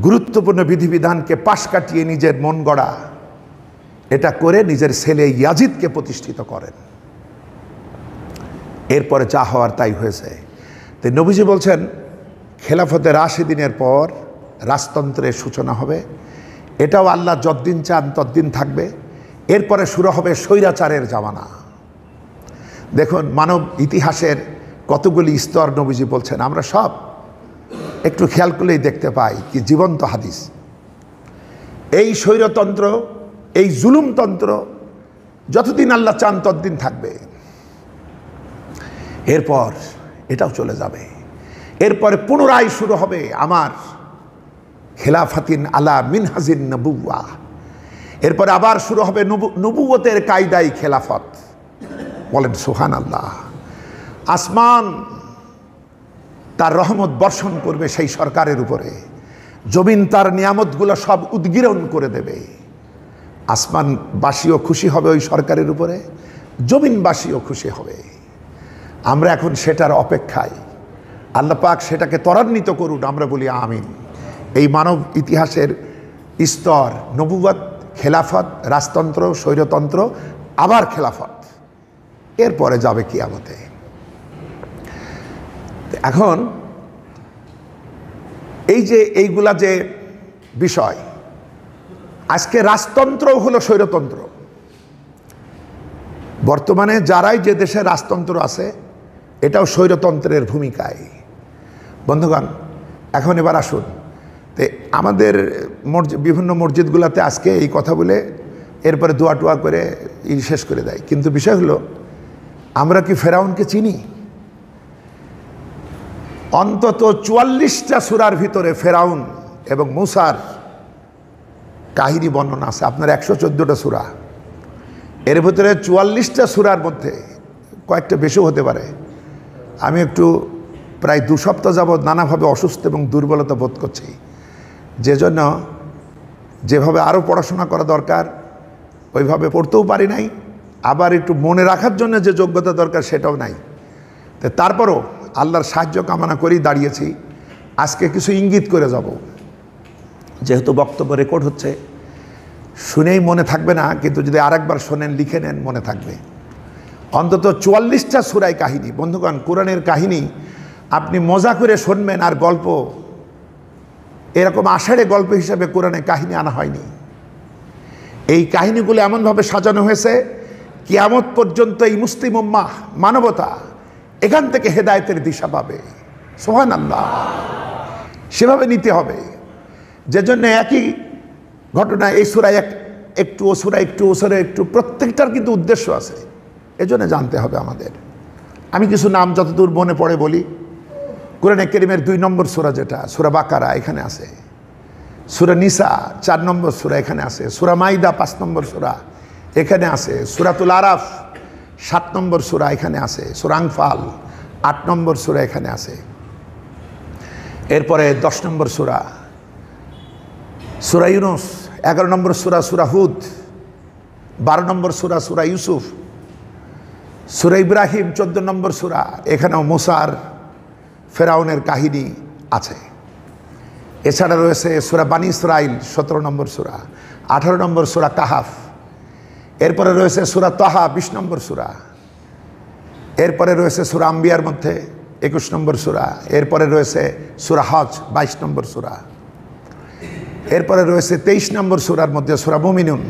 গুরুত্বপূর্ণ বিধিবিধানকে পাশ কাটিয়ে নিজের মন গড়া এটা করে নিজের ছেলে ইয়াজিদকে প্রতিষ্ঠিত করেন। এরপরে যা হওয়ার তাই হয়েছে। তো নবীজি বলছেন খেলাফতে রাশেদিনের পর রাজতন্ত্রের সূচনা হবে। এটাও আল্লাহ যতদিন চান ততদিন থাকবে। এরপরে শুরু হবে স্বৈরাচারের জামানা। দেখুন মানব ইতিহাসের কতগুলি স্তর নবীজি বলছেন, আমরা সব একটু খেয়াল করলেই দেখতে পাই কি জীবন্ত হাদিস। এই স্বৈরতন্ত্র, এই জুলুমতন্ত্র যতদিন আল্লাহ চান ততদিন থাকবে। এরপর এটাও চলে যাবে। এরপরে পুনরায় শুরু হবে আমার খেলাফাতিন আলা মিনহাজিন নবুওয়া। এরপরে আবার শুরু হবে নবুয়তের কায়দায় খেলাফত। বলেন সুবহানাল্লাহ। আসমান তার রহমত বর্ষণ করবে সেই সরকারের উপরে, জমিন তার নিয়ামতগুলো সব উদ্গীরণ করে দেবে। আসমানবাসীও খুশি হবে ওই সরকারের উপরে, জমিনবাসীও খুশি হবে। আমরা এখন সেটার অপেক্ষায়। আল্লাহ পাক সেটাকে ত্বরান্বিত করুন, আমরা বলি আমিন। এই মানব ইতিহাসের স্তর নবুয়ত, খেলাফত, রাজতন্ত্র, স্বৈরতন্ত্র, আবার খেলাফত, এরপরে যাবে কিয়ামতে। এখন এই যে এইগুলা যে বিষয়, আজকে রাজতন্ত্র হলো স্বৈরতন্ত্র। বর্তমানে যারাই যে দেশে রাজতন্ত্র আছে এটাও স্বৈরতন্ত্রের ভূমিকায়। বন্ধুগণ, এখন এবার আসুন, তো আমাদের বিভিন্ন মসজিদগুলোতে আজকে এই কথা বলে এরপরে দোয়া টোয়া করে শেষ করে দেয়। কিন্তু বিষয় হলো, আমরা কি ফেরাউনকে চিনি? অন্তত 44টা সূরার ভিতরে ফেরাউন এবং মূসার কাহিনী বর্ণনা আছে। আপনার 114টা সূরা, এর ভিতরে 44টা সূরার মধ্যে কয়েকটা বেশিও হতে পারে। আমি একটু প্রায় 2 সপ্তাহ যাবৎ নানাভাবে অসুস্থ এবং দুর্বলতা বোধ করছি, যেজন্য যেভাবে আরও পড়াশোনা করা দরকার ওইভাবে পড়তেও পারি নাই, আবার একটু মনে রাখার জন্য যে যোগ্যতা দরকার সেটাও নাই। তো তারপরও আল্লাহর সাহায্য কামনা করেই দাঁড়িয়েছি। আজকে কিছু ইঙ্গিত করে যাব, যেহেতু বক্তব্য রেকর্ড হচ্ছে, শুনেই মনে থাকবে না, কিন্তু যদি আরেকবার শোনেন, লিখে নেন, মনে থাকবে। অন্তত 44টা সূরায় কাহিনী। বন্ধুগণ, কোরআনের কাহিনী আপনি মজা করে শুনবেন, আর গল্প এরকম আষাঢ়ে গল্প হিসাবে কোরআনে কাহিনী আনা হয়নি। এই কাহিনীগুলো এমনভাবে সাজানো হয়েছে, কিয়ামত পর্যন্ত এই মুসলিম উম্মাহ, মানবতা এখান থেকে হেদায়েতের দিশা পাবে। সুবহানাল্লাহ। সেভাবে নিতে হবে। যে জন্য একই ঘটনা এই সূরায় একটু, ও সূরা একটু, ও সূরা একটু, প্রত্যেকটার কিন্তু উদ্দেশ্য আছে। এজন্য জানতে হবে আমাদের। আমি কিছু নাম যতদূর মনে পড়ে বলি। কোরআনে কারীমের 2 নম্বর সূরা, যেটা সূরা বাকারা, এখানে আছে। সূরা নিসা 4 নম্বর সূরা, এখানে আছে। সূরা মাইদা 5 নম্বর সূরা, এখানে আছে। সূরাতুল আরাফ 7 নম্বর সূরা, এখানে আছে। সূরা আনফাল 8 নম্বর সূরা, এখানে আছে। এরপরে 10 নম্বর সূরা সূরা ইউনূস, 11 নম্বর সূরা সূরা হুদ, 12 নম্বর সূরা সূরা ইউসুফ, সূরা ইব্রাহিম 14 নম্বর সূরা, এখানেও মুসার ফেরাউনের কাহিনী আছে। এছাড়া রয়েছে সূরা বানী ইসরাইল 17 নম্বর সূরা, 18 নম্বর সূরা কাহাফ। এরপরে রয়েছে সূরা তাহা 20 নম্বর সূরা। এরপরে রয়েছে সূরা আম্বিয়ার মধ্যে 21 নম্বর সূরা। এরপরে রয়েছে সূরা হজ 22 নম্বর সূরা। এরপরে রয়েছে 23 নম্বর সূরার মধ্যে সূরা মুমিনুন।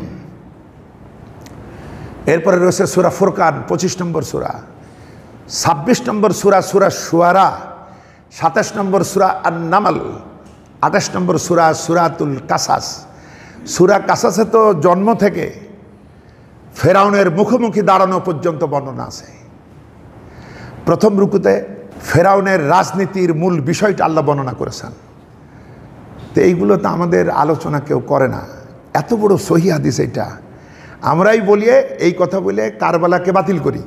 এরপরে রয়েছে সূরা ফুরকান 25 নম্বর সূরা। 26 নম্বর সূরা সূরা শুআরা, 27 নম্বর সূরা আন-নামল, 28 নম্বর সূরা সূরাতুল কাসাস। সূরা কাসাসে তো জন্ম থেকে ফেরাউনের মুখোমুখি দাঁড়ানো পর্যন্ত বর্ণনা আছে। প্রথম রুকুতে ফেরাউনের রাজনীতির মূল বিষয়টা আল্লাহ বর্ণনা করেছেন। তো এইগুলো তো আমাদের আলোচনা কেউ করে না। এত বড় সহিহ হাদিস এটা। আমরাই বলিয়ে এই কথা বলে কারবালাকে বাতিল করি,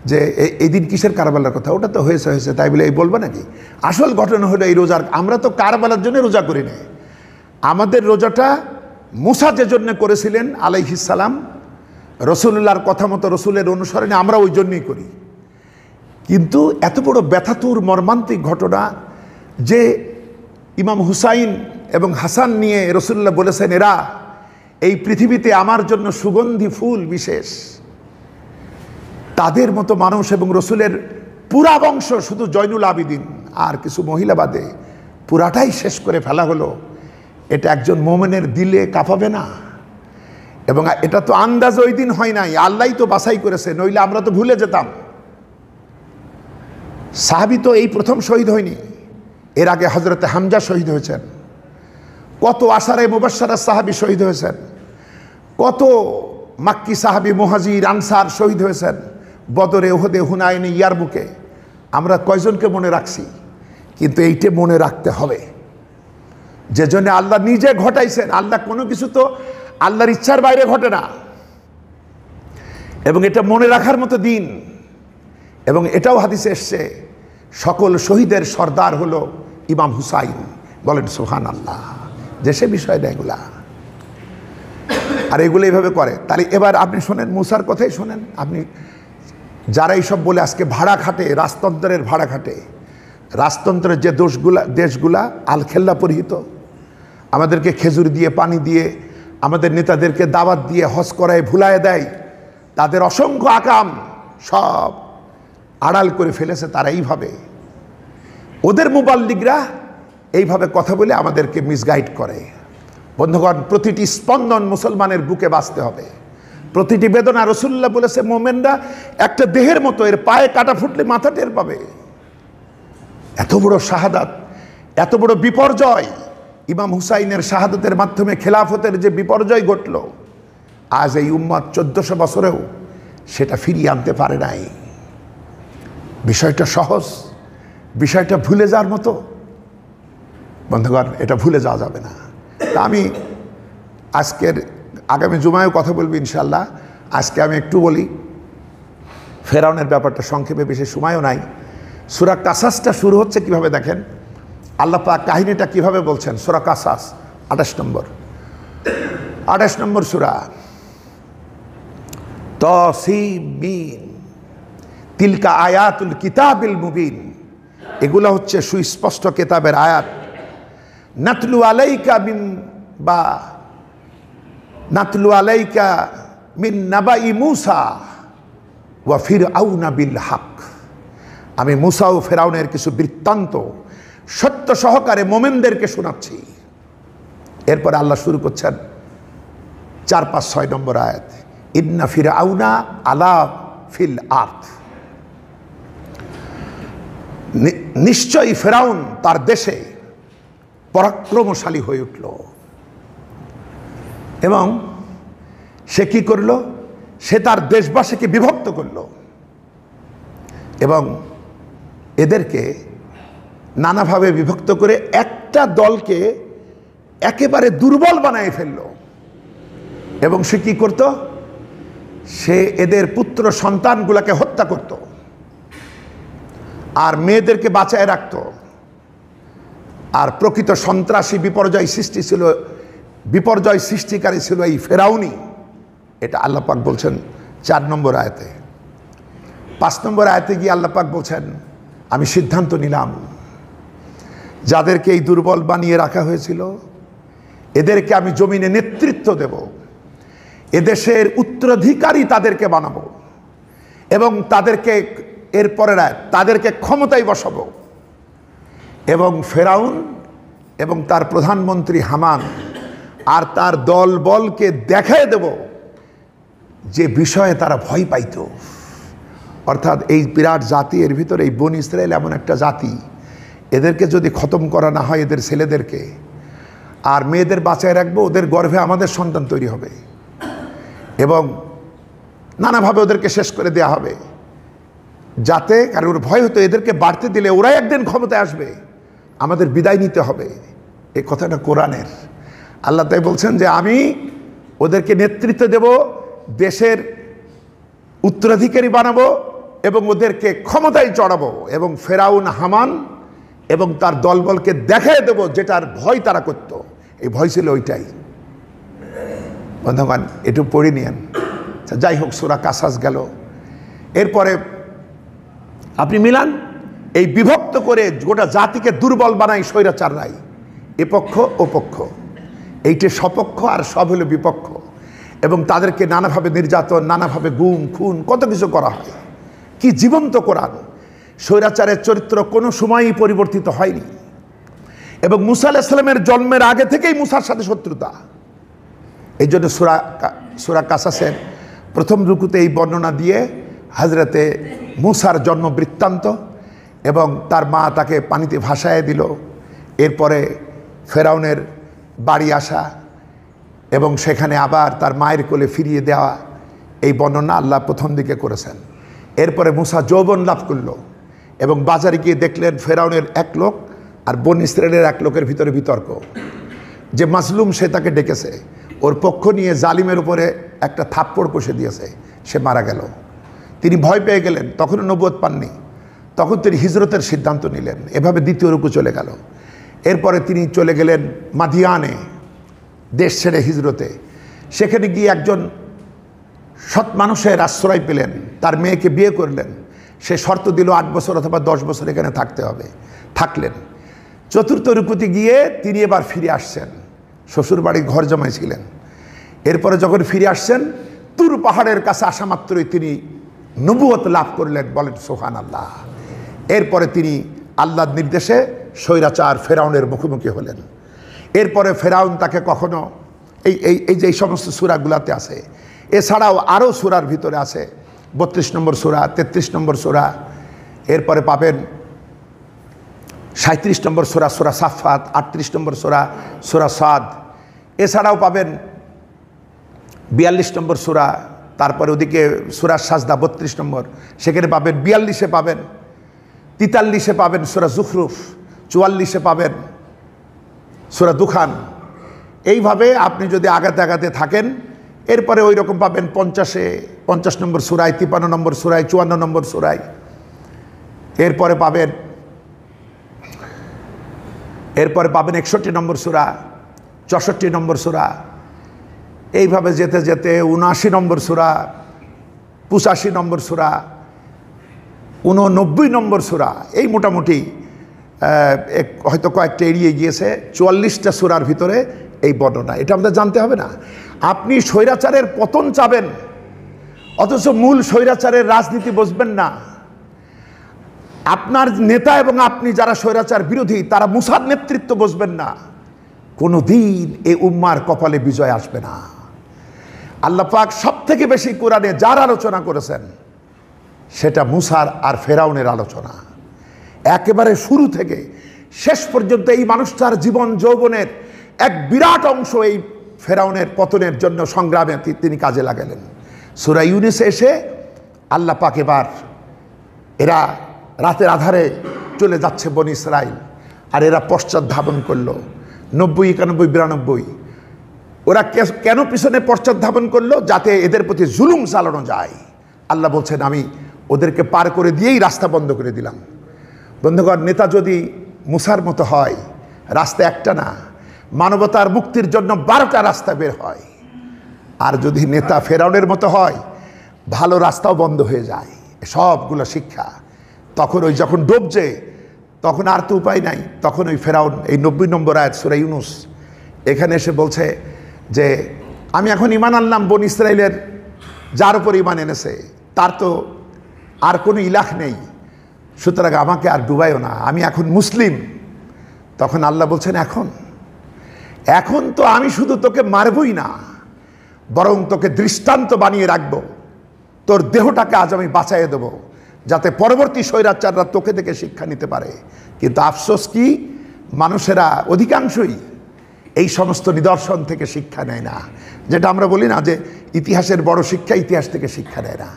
যে এই দিন কিসের কারবালার কথা, ওটা তো হয়েছে তাই বলে এই বলবো নাকি? আসল ঘটনা হলো এই রোজার, আমরা তো কারবালার জন্য রোজা করি না। আমাদের রোজাটা মুসা যে জন্য করেছিলেন আলাইহিস সালাম, রসুল্লাহর কথা মতো, রসুলের অনুসরণে আমরা ওই জন্যই করি। কিন্তু এত বড় ব্যথাতুর মর্মান্তিক ঘটনা যে ইমাম হুসাইন এবং হাসান নিয়ে রসুল্লাহ বলেছেন, এরা এই পৃথিবীতে আমার জন্য সুগন্ধি ফুল বিশেষ। তাদের মতো মানুষ এবং রসুলের পুরা বংশ, শুধু জয়নুল আবিদিন আর কিছু মহিলা বাদে পুরাটাই শেষ করে ফেলা হলো। এটা একজন মোমেনের দিলে কাঁপাবে না? এবং এটা তো আন্দাজ ওই দিন হয় নাই, আল্লাহই তো বাছাই করেছে, নইলে আমরা তো ভুলে যেতাম। সাহাবী তো এই প্রথম শহীদ হয়নি, এর আগে হযরতে হামজা শহীদ হয়েছেন, কত আশারে মুবাশশারা সাহাবী শহীদ হয়েছেন, কত মাক্কি সাহাবী, মুহাজির, আনসার শহীদ হয়েছেন বদরে, উহুদে, হুনাইনে, ইয়ারমুকে। আমরা কয়জনকে মনে রাখছি? কিন্তু এইটা মনে রাখতে হবে, যে জন্য আল্লাহ নিজে ঘটাইছেন। আল্লাহ কোনো কিছু তো আল্লাহর ইচ্ছার বাইরে ঘটে না, এবং এটা মনে রাখার মতো দিন। এবং এটাও হাদিসে এসছে, সকল শহীদের সর্দার হলো ইমাম হুসাইন। বলেন সুবহানাল্লাহ। দেশে বিষয় না এগুলা, আর এগুলো এইভাবে করে। তাহলে এবার আপনি শোনেন, মুসার কথাই শোনেন। আপনি যারা এইসব বলে আজকে ভাড়া খাটে, রাজতন্ত্রের ভাড়া খাটে, রাজতন্ত্রের যে দেশগুলা আলখেল্লা পরিহিত, আমাদেরকে খেজুর দিয়ে, পানি দিয়ে, আমাদের নেতাদেরকে দাওয়াত দিয়ে হজ করায় ভুলায় দেয়, তাদের অসংখ্য আকাম সব আড়াল করে ফেলেছে তারা। এইভাবে ওদের মুবাল্লিগরা এইভাবে কথা বলে আমাদেরকে মিসগাইড করে। বন্ধুগণ, প্রতিটি স্পন্দন মুসলমানের বুকে বাঁচতে হবে, প্রতিটি বেদনা। রাসূলুল্লাহ বলেছে মোমেনরা একটা দেহের মতো, এর পায়ে কাটা ফুটলে মাথা টের পাবে। এত বড় শাহাদাত, এত বড় বিপর্যয়, ইমাম হুসাইনের শাহাদাতের মাধ্যমে খেলাফতের যে বিপর্যয় ঘটল, আজ এই উম্মত 1400 বছরেও সেটা ফিরিয়ে আনতে পারে নাই। বিষয়টা সহজ, বিষয়টা ভুলে যাওয়ার মতো। বন্ধুগণ, এটা ভুলে যাওয়া যাবে না। তা আমি আগামী জুমায়ও কথা বলবো ইনশাল্লাহ। আজকে আমি একটু বলি ফেরাউনের ব্যাপারটা সংক্ষেপে, বেশি সময়ও নাই। সূরা কাসাসটা শুরু হচ্ছে কিভাবে দেখেন, আল্লাহ পাক কাহিনীটা কিভাবে বলছেন। সূরা কাসাস 28 নম্বর সূরা। তসিমিন তিলকা আয়াতুল কিতাবিল মুবিন, এগুলো হচ্ছে সুস্পষ্ট কিতাবের আয়াত। নাতলু আলাইকা মিন নাবাই মূসা ওয়া ফিরআউনা বিল হক, আমি মূসা ও ফেরাউনের কিছু বৃত্তান্ত সত্য সহকারে মোমেনদেরকে শোনাচ্ছি। এরপরে আল্লাহ শুরু করছেন 4, 5, 6 নম্বর আয়াত। ইন্না ফিরআউনা আলা ফিল আরদ, নিশ্চয়ই ফেরাউন তার দেশে পরাক্রমশালী হয়ে উঠল। এবং সে কি করল? সে তার দেশবাসীকে বিভক্ত করল এবং এদেরকে নানাভাবে বিভক্ত করে একটা দলকে একেবারে দুর্বল বানায় ফেলল। এবং সে কি করত? সে এদের পুত্র সন্তানগুলোকে হত্যা করত আর মেয়েদেরকে বাঁচায় রাখত। আর প্রকৃত সন্ত্রাসী বিপর্যয় সৃষ্টিকারী ছিল এই ফেরাউনি। এটা আল্লাহ পাক বলছেন 4 নম্বর আয়াতে। 5 নম্বর আয়াতে গিয়ে আল্লাহ পাক বলছেন, আমি সিদ্ধান্ত নিলাম যাদেরকে এই দুর্বল বানিয়ে রাখা হয়েছিল এদেরকে আমি জমিনে নেতৃত্ব দেব, এদেশের উত্তরাধিকারী তাদেরকে বানাবো এবং তাদেরকে ক্ষমতায় বসাবো। এবং ফেরাউন এবং তার প্রধানমন্ত্রী হামান আর তার দল বলকে দেখায় দেব যে বিষয়ে তারা ভয় পাইত। অর্থাৎ এই বিরাট জাতি, এর ভিতরে এই বনী ইসরায়েল এমন একটা জাতি, এদেরকে যদি খতম করা না হয়, এদের ছেলেদেরকে আর মেয়েদের বাঁচায় রাখবো, ওদের গর্ভে আমাদের সন্তান তৈরি হবে এবং নানাভাবে ওদেরকে শেষ করে দেওয়া হবে, যাতে, কারণ ওর ভয় হতো এদেরকে বাড়তে দিলে ওরাই একদিন ক্ষমতায় আসবে, আমাদের বিদায় নিতে হবে। এই কথাটা কোরআনের। আল্লাহ তাই বলছেন যে আমি ওদেরকে নেতৃত্ব দেব, দেশের উত্তরাধিকারী বানাবো এবং ওদেরকে ক্ষমতায় চড়াবো এবং ফেরাউন হামান এবং তার দলবলকে দেখায় দেব যেটার ভয় তারা করত। এই ভয় ছিল ওইটাই। বন্ধুগণ, একটু পড়ে নিয়েন। যাই হোক, সূরা কাসাস গেল। এরপরে আপনি মিলান, এই বিভক্ত করে গোটা জাতিকে দুর্বল বানাই স্বৈরাচাররাই, এ পক্ষ ও পক্ষ, এইটি সপক্ষ আর সব হলো বিপক্ষ। এবং তাদেরকে নানাভাবে নির্যাতন, নানাভাবে গুম খুন, কত কিছু করা হয়। কি জীবন্ত কোরআন! স্বৈরাচারের চরিত্র কোনো সময়ই পরিবর্তিত হয়নি। এবং মুসা আলাইহিস সালামের জন্মের আগে থেকেই মুসার সাথে শত্রুতা। এই জন্য সূরা কাসাসের প্রথম রুকুতে এই বর্ণনা দিয়ে হযরতে মুসার জন্ম বৃত্তান্ত এবং তার মা তাকে পানিতে ভাসায় দিল, এরপরে ফেরাউনের বাড়ি আসা এবং সেখানে আবার তার মায়ের কোলে ফিরিয়ে দেওয়া, এই বর্ণনা আল্লাহ প্রথম দিকে করেছেন। এরপরে মুসা যৌবন লাভ করল এবং বাজারে গিয়ে দেখলেন ফেরাউনের এক লোক আর বনী ইসরায়েলের এক লোকের ভিতরে বিতর্ক, যে মাজলুম সে তাকে ডেকেছে, ওর পক্ষ নিয়ে জালিমের উপরে একটা থাপ্পড় কষে দিয়েছে, সে মারা গেল। তিনি ভয় পেয়ে গেলেন, তখনও নবুয়ত পাননি। তখন তিনি হিজরতের সিদ্ধান্ত নিলেন। এভাবে দ্বিতীয় রুকু চলে গেল। এরপরে তিনি চলে গেলেন মাদিয়ানে, দেশ ছেড়ে হিজরতে। সেখানে গিয়ে একজন সৎ মানুষের আশ্রয় পেলেন, তার মেয়েকে বিয়ে করলেন। সে শর্ত দিল 8 বছর অথবা 10 বছর এখানে থাকতে হবে। থাকলেন। চতুর্থ রুকুতে গিয়ে তিনি এবার ফিরে আসছেন, শ্বশুর বাড়ি ঘর জমাই ছিলেন। এরপরে যখন ফিরে আসছেন, তুর পাহাড়ের কাছে আসা মাত্রই তিনি নবুয়ত লাভ করলেন। বলেন সুবহানাল্লাহ। এরপরে তিনি আল্লাহর নির্দেশে স্বৈরাচার ফেরাউনের মুখোমুখি হলেন। এরপরে ফেরাউন তাকে কখনো এই যে সমস্ত সূরাগুলাতে আছে, এছাড়াও আরও সূরার ভিতরে আছে 32 নম্বর সূরা, 33 নম্বর সূরা, এরপরে পাবেন 37 নম্বর সূরা, সূরা সাফাত, 38 নম্বর সূরা, সূরা সাদ, এছাড়াও পাবেন 42 নম্বর সূরা, তারপরে ওদিকে সূরা সাজদা 32 নম্বর, সেখানে পাবেন 42-এ পাবেন, 43-এ পাবেন সূরা জুখরুফ, 44-এ পাবেন সূরা দুখান। এইভাবে আপনি যদি আগাতে আগাতে থাকেন, এরপরে ওই রকম পাবেন 50 নম্বর সূরায়, 53 নম্বর সূরায়, 54 নম্বর সূরায়, এরপরে পাবেন 61 নম্বর সূরা, 64 নম্বর সূরা, এইভাবে যেতে যেতে 79 নম্বর সূরা, 85 নম্বর সূরা, 89 নম্বর সূরা, এই মোটামুটি হয়তো কয়েকটা এড়িয়ে গিয়েছে 44টা সূরার ভিতরে এই বর্ণনা। এটা আমাদের জানতে হবে না। আপনি স্বৈরাচারের পতন চাবেন, অথচ মূল স্বৈরাচারের রাজনীতি বুঝবেন না। আপনার নেতা এবং আপনি যারা স্বৈরাচার বিরোধী, তারা মুসার নেতৃত্ব বুঝবেন না, কোনো দিন এই উম্মার কপালে বিজয় আসবে না। আল্লাহ পাক সব থেকে বেশি কোরআনে যার আলোচনা করেছেন সেটা মুসার আর ফেরাউনের আলোচনা। একেবারে শুরু থেকে শেষ পর্যন্ত এই মানুষটার জীবন যৌবনের এক বিরাট অংশ এই ফেরাউনের পতনের জন্য সংগ্রামে তিনি কাজে লাগালেন। সূরা ইউনুসে এসে আল্লাহ পাক এবার এরা রাতের আধারে চলে যাচ্ছে বনি ইসরাইল, আর এরা পশ্চাৎ ধাবন করলো 90, 91, 92। ওরা কেন পিছনে পশ্চাৎ ধাবন করলো? যাতে এদের প্রতি জুলুম চালানো যায়। আল্লাহ বলছেন আমি ওদেরকে পার করে দিয়েই রাস্তা বন্ধ করে দিলাম। বন্ধুগণ, নেতা যদি মুসার মতো হয়, রাস্তা একটা না, মানবতার মুক্তির জন্য 12টা রাস্তা বের হয়। আর যদি নেতা ফেরাউনের মতো হয়, ভালো রাস্তাও বন্ধ হয়ে যায়। সবগুলো শিক্ষা তখন ওই যখন ডুবছে, তখন আর তো উপায় নাই। তখন ওই ফেরাউন এই 90 নম্বর আয়াত সূরা ইউনুস এখানে এসে বলছে যে আমি এখন ঈমান আনলাম বনি ইসরাইলের যার উপর ঈমান এনেছে, তার তো আর কোনো ইলাহ নেই, সুতরাং আমাকে আর ডুবাইও না, আমি এখন মুসলিম। তখন আল্লাহ বলছেন এখন তো আমি শুধু তোকে মারবই না, বরং তোকে দৃষ্টান্ত বানিয়ে রাখবো, তোর দেহটাকে আজ আমি বাঁচাইয়ে দেবো, যাতে পরবর্তী স্বৈরাচাররা তোকে দেখে শিক্ষা নিতে পারে। কিন্তু আফসোস কি, মানুষেরা অধিকাংশই এই সমস্ত নিদর্শন থেকে শিক্ষা নেয় না। যেটা আমরা বলি না যে ইতিহাসের বড় শিক্ষা ইতিহাস থেকে শিক্ষা নেয় না।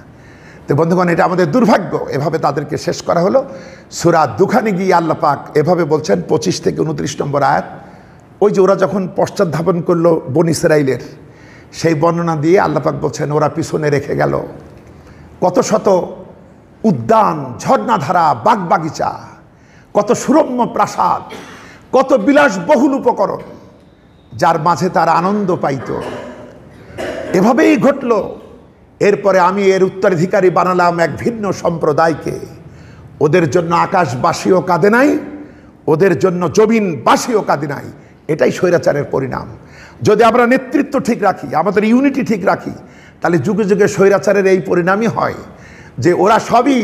তো বন্ধুগণ, এটা আমাদের দুর্ভাগ্য। এভাবে তাদেরকে শেষ করা হলো। সূরা দুখানে গিয়ে আল্লাহ পাক এভাবে বলছেন 25 থেকে 29 নম্বর আয়াত, ওই যে ওরা যখন পশ্চাৎ ধাবন করলো বনি ইসরাইলের, সেই বর্ণনা দিয়ে আল্লাহ পাক বলছেন ওরা পিছনে রেখে গেল কত শত উদ্যান, ঝর্ণাধারা, বাগবাগিচা, কত সুরম্য প্রাসাদ, কত বিলাসবহুল উপকরণ, যার মাঝে তার আনন্দ পাইত। এভাবেই ঘটল। এরপরে আমি এর উত্তরাধিকারী বানালাম এক ভিন্ন সম্প্রদায়কে। ওদের জন্য আকাশবাসীও কাঁদে নাই, ওদের জন্য জমিনবাসীও কাঁদে নাই। এটাই স্বৈরাচারের পরিণাম। যদি আমরা নেতৃত্ব ঠিক রাখি, আমাদের ইউনিটি ঠিক রাখি, তাহলে যুগে যুগে স্বৈরাচারের এই পরিণামই হয় যে ওরা সবই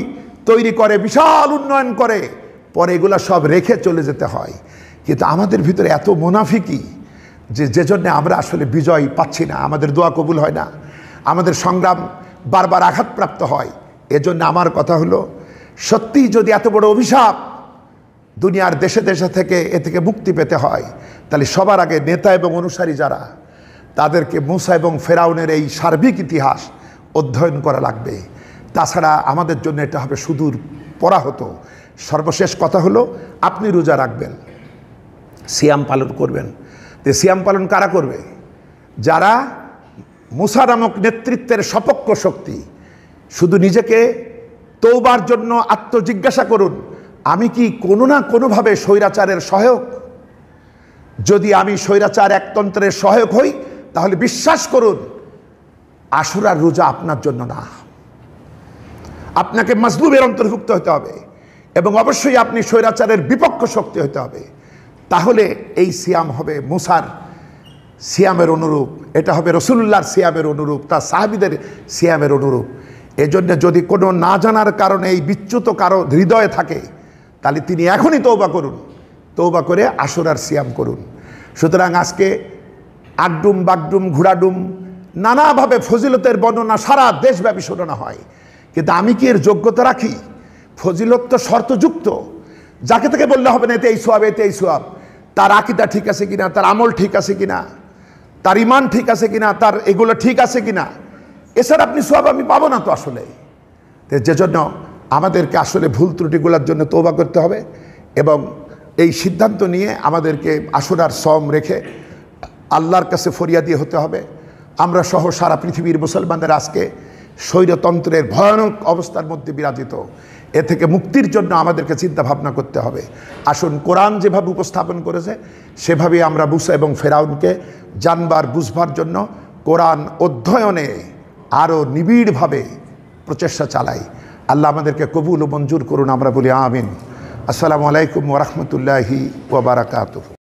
তৈরি করে, বিশাল উন্নয়ন করে, পরে এগুলা সব রেখে চলে যেতে হয়। কিন্তু আমাদের ভিতরে এত মুনাফিকি যে জন্য আমরা আসলে বিজয় পাচ্ছি না, আমাদের দোয়া কবুল হয় না, আমাদের সংগ্রাম বারবার আঘাতপ্রাপ্ত হয়। এজন্য আমার কথা হলো, সত্যি যদি এত বড় অভিশাপ দুনিয়ার দেশে দেশে থেকে এ থেকে মুক্তি পেতে হয়, তাহলে সবার আগে নেতা এবং অনুসারী যারা, তাদেরকে মুসা এবং ফেরাউনের এই সার্বিক ইতিহাস অধ্যয়ন করা লাগবে। তাছাড়া আমাদের জন্য এটা হবে সুদূর পরাহত। সর্বশেষ কথা হলো, আপনি রোজা রাখবেন, সিয়াম পালন করবেন। তো সিয়াম পালন কারা করবে? যারা মুসা নামক নেতৃত্বের সপক্ষ শক্তি। শুধু নিজেকে তওবার জন্য আত্মজিজ্ঞাসা করুন, আমি কি কোনো না কোনোভাবে স্বৈরাচারের সহায়ক? যদি আমি স্বৈরাচার একতন্ত্রের সহায়ক হই, তাহলে বিশ্বাস করুন আশুরার রোজা আপনার জন্য না। আপনাকে মাজলুমের অন্তর্ভুক্ত হতে হবে এবং অবশ্যই আপনি স্বৈরাচারের বিপক্ষ শক্তি হতে হবে। তাহলে এই সিয়াম হবে মুসার সিয়ামের অনুরূপ, এটা হবে রাসূলুল্লাহর সিয়ামের অনুরূপ, তার সাহাবীদের সিয়ামের অনুরূপ। এজন্য যদি কোনো না জানার কারণে এই বিচ্যুত কারো হৃদয়ে থাকে, তাহলে তিনি এখনই তওবা করুন তওবা করে আশুরার সিয়াম করুন। সুতরাং আজকে আগডুম বাগডুম ঘোড়াডুম নানাভাবে ফজিলতের বর্ণনা সারা দেশব্যাপী শোনানো হয়, কিন্তু আমি কি এর যোগ্যতা রাখি? ফজিলত তো শর্তযুক্ত, যাকে থেকে বললে হবে না এতে এই সোয়াব, এতে এই সোয়াব। তার আকীদা ঠিক আছে কিনা, তার আমল ঠিক আছে কিনা, তার ইমান ঠিক আছে কিনা, তার এগুলো ঠিক আছে কিনা, এছাড়া আপনি সোয়াব আমি পাবো না তো আসলে। যে জন্য আমাদেরকে আসলে ভুল ত্রুটিগুলোর জন্য তওবা করতে হবে এবং এই সিদ্ধান্ত নিয়ে আমাদেরকে আশুরার সম রেখে আল্লাহর কাছে ফরিয়াদি হতে হবে। আমরা সহ সারা পৃথিবীর মুসলমানদের আজকে স্বৈরতন্ত্রের ভয়ানক অবস্থার মধ্যে বিরাজিত, এ থেকে মুক্তির জন্য আমাদেরকে চিন্তা ভাবনা করতে হবে। আসুন কোরআন যেভাবে উপস্থাপন করেছে সেভাবেই আমরা মুসা এবং ফেরাউনকে জানবার বুঝবার জন্য কোরআন অধ্যয়নে আরও নিবিড়ভাবে প্রচেষ্টা চালাই। আল্লাহ আমাদেরকে কবুল ও মঞ্জুর করুন, আমরা বলি আমিন। আসসালামু আলাইকুম ওয়া রাহমাতুল্লাহি ওয়া বারাকাতুহু।